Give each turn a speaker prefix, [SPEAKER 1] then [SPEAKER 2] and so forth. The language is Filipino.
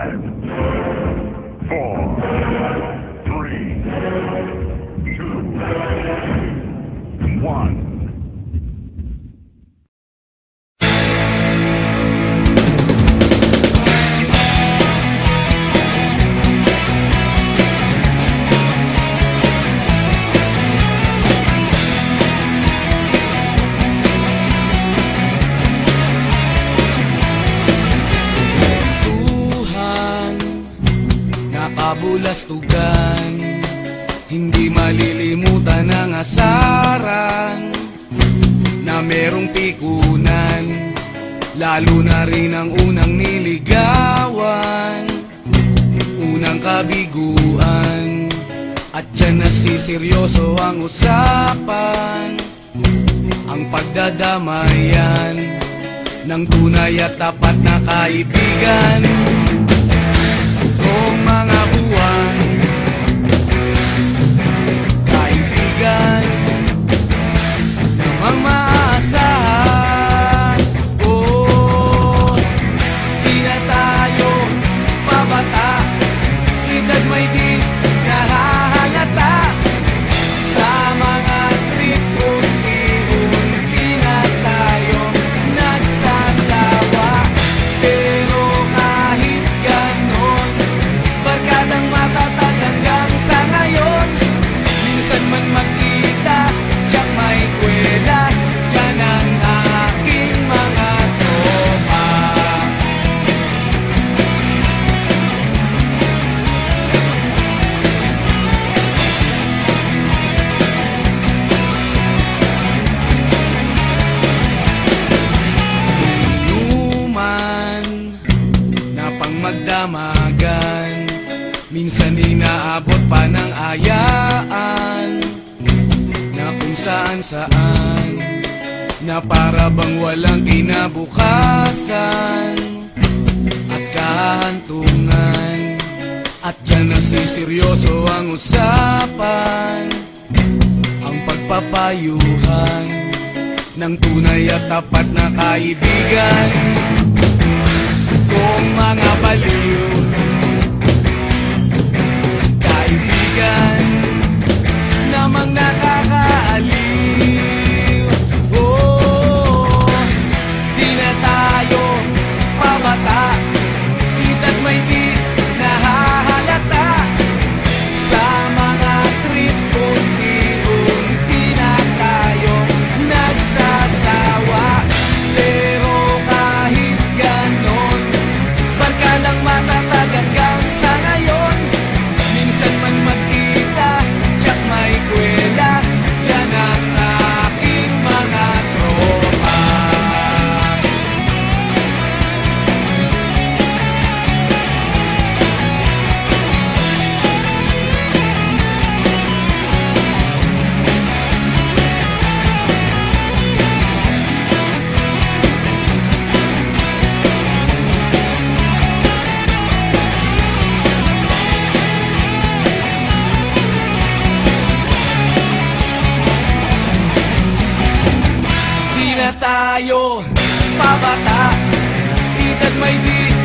[SPEAKER 1] 5, 4, 3, 2, 1.
[SPEAKER 2] Kabulastugan, hindi malilimutan ang asaran na merong pikunan, lalo na rin ang unang niligawan, unang kabiguan, at dyan nasiseryoso ang usapan, ang pagdadamayan ng tunay at tapat na kaibigan. Kung mga buwan, kaibigan, namang maaasahan. Oh, di na tayo pabata, edad may di nahahalata. Sa mga trip, unti-unti na tayo nagsasawa. Pero kahit ganon, barkadang matatag hanggang sa ngayon. Minsan man magkita, tiyak may kwela, yan ang aking mga tropa. Inuman na pang magdamagan, minsan inaabot pa ng ayaan, na kung saan-saan, na para bang walang kinabukasan at kahantungan. At dyan nasiseryoso ang usapan, ang pagpapayuhan ng tunay at tapat na kaibigan. Kung mga baliw, kaibigan, namang nakakaaliw. Oh, di na tayo pabata, edad may di nahahalata. Sa mga trip, unti-unti na tayo nagsasawa. Pero kahit ganon, barkadang matatag hanggang sa ngayon. Minsan man magkita, tiyak may kwela, yan ang aking mga tropa. Di na tayo pabata, edad may di